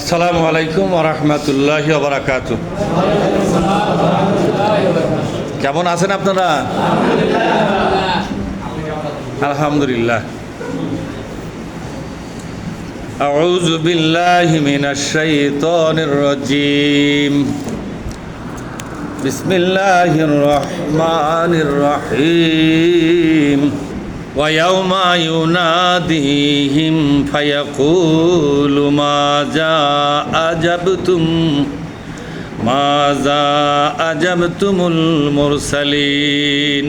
আসসালামু আলাইকুম ওয়া রাহমাতুল্লাহি ওয়া বারাকাতুহু। কেমন আছেন আপনারা? আলহামদুলিল্লাহ। আউযু বিল্লাহি মিনাশ শাইতানির রাজীম। বিসমিল্লাহির রহমানির রহিম। وَيَوْمَ يُنَادِيهِمْ فَيَقُولُ ماذا أجبتم المرسلين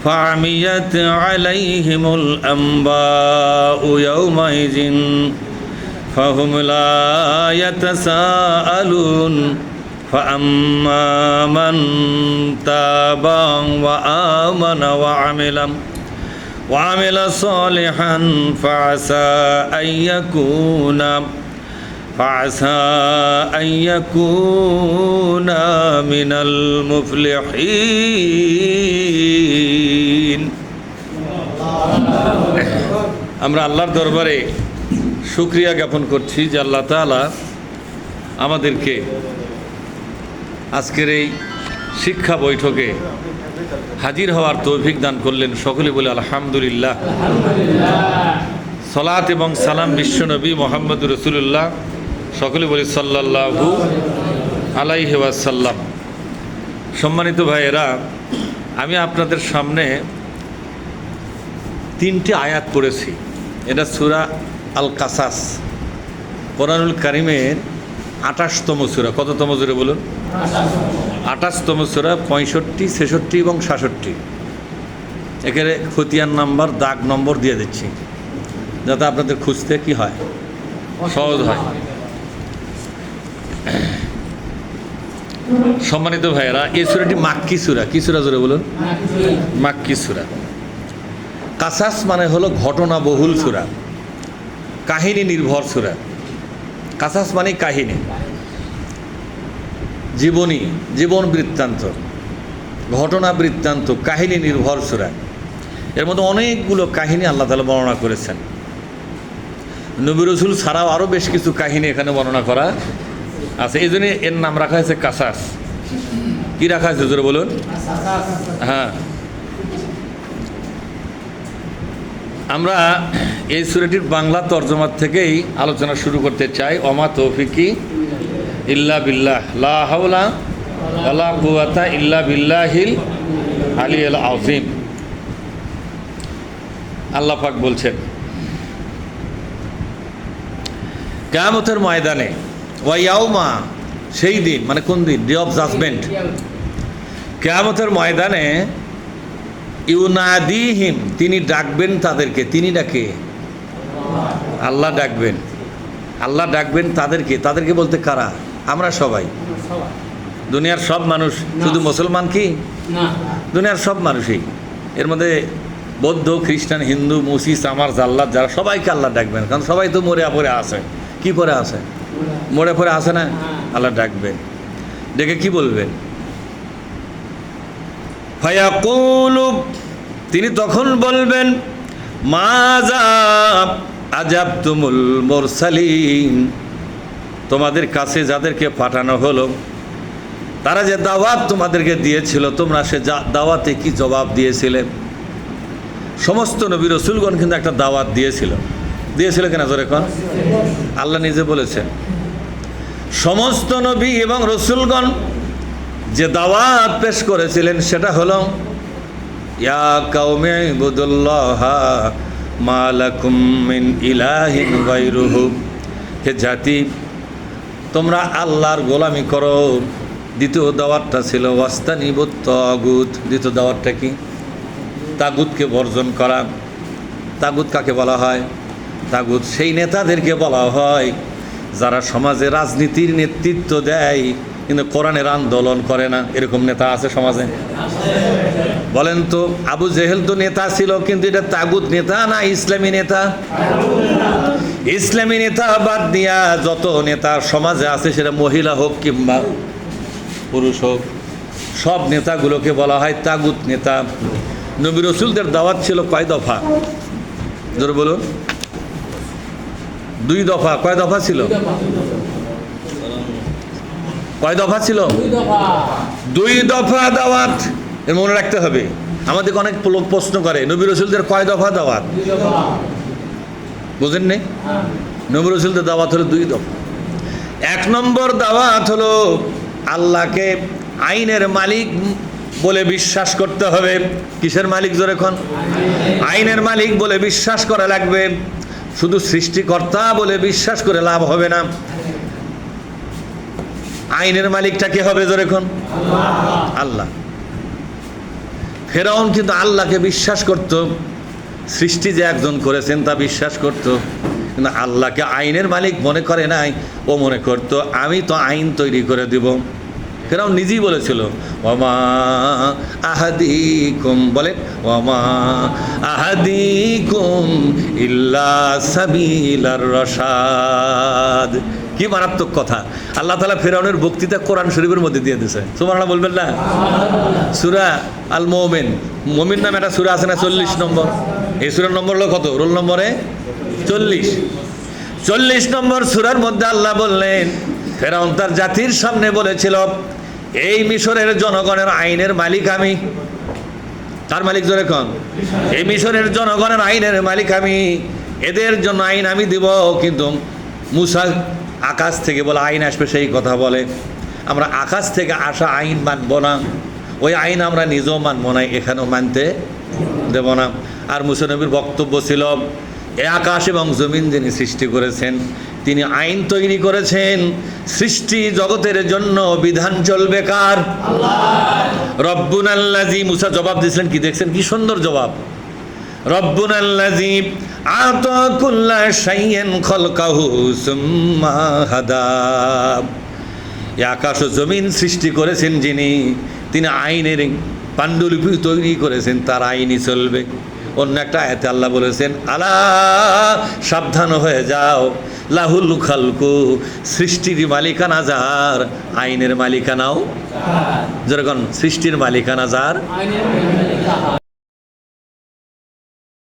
فعميت عليهم الأنباء يومئذ فهم لا يتساءلون فأما من تاب وآمن وعمل صالحا فعسى أن يكون من المفلحين। আমরা আল্লাহর দরবারে শুকরিয়া জ্ঞাপন করছি যে আল্লাহ তাআলা আমাদেরকে আজকের এই শিক্ষা বৈঠকে হাজির হওয়ার তৌফিক দান করলেন। সকলে বলে আলহামদুলিল্লাহ। সালাত এবং সালাম বিশ্বনবী মুহাম্মদুর রাসূলুল্লাহ, সকলে বলি সাল্লাল্লাহু আলাইহি ওয়াসাল্লাম। সম্মানিত ভাইয়েরা, আমি আপনাদের সামনে 3টি আয়াত পড়েছি। এটা সূরা আল কাসাস, কোরআনুল কারীমের 28তম সূরা। কততম সূরা বলুন? 28তম সূরা। 65, 66 এবং 66 এখানে খতিয়ান নাম্বার, দাগ নম্বর দিয়ে দিচ্ছি যাতে আপনাদের খুঁজতে কি হয়, সহজ হয়। সম্মানিত ভাইয়েরা, এই সূরাটি মাক্কি সূরা। কি সূরা জোরে বলুন? মাক্কি সূরা। কাসাস মানে হলো ঘটনা বহুল সূরা, কাহিনী নির্ভর সূরা। কাসাস মানে কাহিনী, জীবন বৃত্তান্ত, ঘটনা বৃত্তান্ত, কাহিনী নির্ভর সূরা। এর মধ্যে অনেকগুলো কাহিনী আল্লাহ তাআলা বর্ণনা করেছেন। নবী রাসূল ছাড়াও আরও বেশ কিছু কাহিনী এখানে বর্ণনা করা আছে। এই জন্য এর নাম রাখা হয়েছে কাসাস। কি রাখা হয়েছে জোরে বলুন? হ্যাঁ, আমরা এই সূরাটির বাংলা তরজমার থেকেই আলোচনা শুরু করতে চাই। ওমা তৌফিকি ইল্লা বিল্লাহ, লা হাওলা ওয়ালা কুওয়াতা ইল্লা বিল্লাহিল আলিয়্যিল আযীম। আল্লাহ পাক বলছেন, কিয়ামতের ময়দানে, ওয়া ইয়াউমা, সেই দিন মানে কোন দিন? Day of judgement. কিয়ামতের ময়দানে ইউনাদিহিম, তিনি ডাকবেন তাদেরকে। তিনি ডাকে? আল্লাহ ডাকবেন। আল্লাহ ডাকবেন তাদেরকে বলতে কারা? আমরা সবাই, দুনিয়ার সব মানুষ। শুধু মুসলমান কি? দুনিয়ার সব মানুষই। এর মধ্যে বৌদ্ধ, খ্রিস্টান, হিন্দু, মুসি, চামার, জাল্লাদ, যারা, সবাইকে আল্লাহ ডাকবেন। কারণ সবাই তো মরে পড়ে আছে। কি পরে আছে? মরে পড়ে আছে না? আল্লাহ ডাকবেন। ডেকে কি বলবেন? ফায়াকুলু, তিনি তখন বলবেন, মাযা আজাবতুমুল মুরসালিন, তোমাদের কাছে যাদেরকে পাঠানো হলো, তারা যে দাওয়াত তোমাদেরকে দিয়েছিল, তোমরা সে দাওয়াতে কি জবাব দিয়েছিলে? সমস্ত নবী রাসূলগণ কিন্তু একটা দাওয়াত দিয়েছিল কিনা জোরে কোন? আল্লাহ নিজে বলেছেন, সমস্ত নবী এবং রাসূলগণ যে দাওয়াত পেশ করেছিলেন সেটা হলো, ইয়া কাওমি ইবুদুল্লাহা মা লাকুম মিন ইলাহিন গায়রুহু, হে জাতি, তোমরা আল্লাহর গোলামি করো। দ্বিতীয় দাওয়াতটা ছিল ওয়াস্তানিবুত তাগুত। দ্বিতীয় দাওয়াতটা কি? তাগুতকে বর্জন করা। তাগুত কাকে বলা হয়? তাগুত সেই নেতাদেরকে বলা হয় যারা সমাজে রাজনীতির নেতৃত্ব দেয় কিন্তু কোরআনের আন্দোলন করে না। এরকম নেতা আছে সমাজে? বলেন তো, আবু জেহেল তো নেতা ছিল, কিন্তু এটা তাগুত নেতা না ইসলামী নেতা? ইসলামী নেতা বাদ দিয়া যত নেতা সমাজে আছে, সেটা মহিলা হোক কিংবা পুরুষ হোক, সব নেতাগুলোকে বলা হয় তাগুত নেতা। নবী রাসূলদের দাওয়াত ছিল কয় দফা? জোরে বলুন। 2 দফা। কয় দফা ছিল? কয় দফা ছিল? 2 দফা দাওয়াত। এর মনে রাখতে হবে। আমাদের অনেক লোক প্রশ্ন করে নবী রাসূলদের কয় দফা দাওয়াত? বুঝেন নি? নবী রাসূলদের দাওয়াত হলো 2 দফা। 1 নম্বর দাওয়াত হলো আল্লাহকে আইনের মালিক বলে বিশ্বাস করতে হবে। কিসের মালিক জোরে কোন? আইনের মালিক বলে বিশ্বাস করা লাগবে। শুধু সৃষ্টিকর্তা বলে বিশ্বাস করে লাভ হবে না। আইনের মালিকটা কে হবে জোরে কোন? আল্লাহ। ফেরাউন কিন্তু আল্লাহকে বিশ্বাস করত, সৃষ্টি যে একজন করেছেন তা বিশ্বাস করত, কিন্তু আল্লাহকে আইনের মালিক মনে করে নাই। ও মনে করত আমি তো আইন তৈরি করে দিব। ফেরাউন নিজেই বলেছিল ওয়ামা আহাদিকুম, বলেন ওয়ামা আহাদিকুম ইল্লা সাবিলার রশাদ। কি মারাত্মক কথা! আল্লাহ তাআলা ফেরাউনের বক্তৃতা কোরআন শরীফের মধ্যে দিয়ে দিয়েছে। সুবহানাল্লাহ বলবেন না? সূরা আল মুমিন, মুমিন নামে একটা সূরা আছে না, 40 নম্বর। এই সূরার নম্বর হলো কত? রোল নম্বরে 40 নম্বর সূরার মধ্যে আল্লাহ বললেন ফেরাউন তার জাতির সামনে বলেছিল এই মিশরের জনগণের আইনের মালিক আমি। তার মালিক জোরে কোন? এই মিশরের জনগণের আইনের মালিক আমি। এদের জন্য আইন আমি দিব। কিন্তু মুসা আকাশ থেকে বলে আইন আসবে, সেই কথা বলে আমরা আকাশ থেকে আসা আইন মানব না। ওই আইন আমরা নিজেও মানব না, এখানেও মানতে দেব না। আর মুসা নবীর বক্তব্য ছিল এ আকাশ এবং জমিন যিনি সৃষ্টি করেছেন তিনি আইন তৈরি করেছেন। সৃষ্টি জগতের জন্য বিধান চলবে কার? রব্বুনাল্লাযী। মুসা জবাব দিয়েছিলেন কি, দেখছেন কি সুন্দর জবাব। রব্বুনাল্লাযী আতা কুল্লা শাইইন খালকাহু সুম্মা হাদা। এই আকাশ ও জমিন সৃষ্টি করেছেন যিনি, তিনি আইনের পাণ্ডুলিপি তৈরি করেছেন, তার আইনই চলবে। অন্য একটা আয়াতে আল্লাহ বলেছেন আলা, সাবধান হয়ে যাও, লাহুল খালকু, সৃষ্টির মালিকানা যার, আইনের মালিকানাও যেরকম সৃষ্টির মালিকানা যার।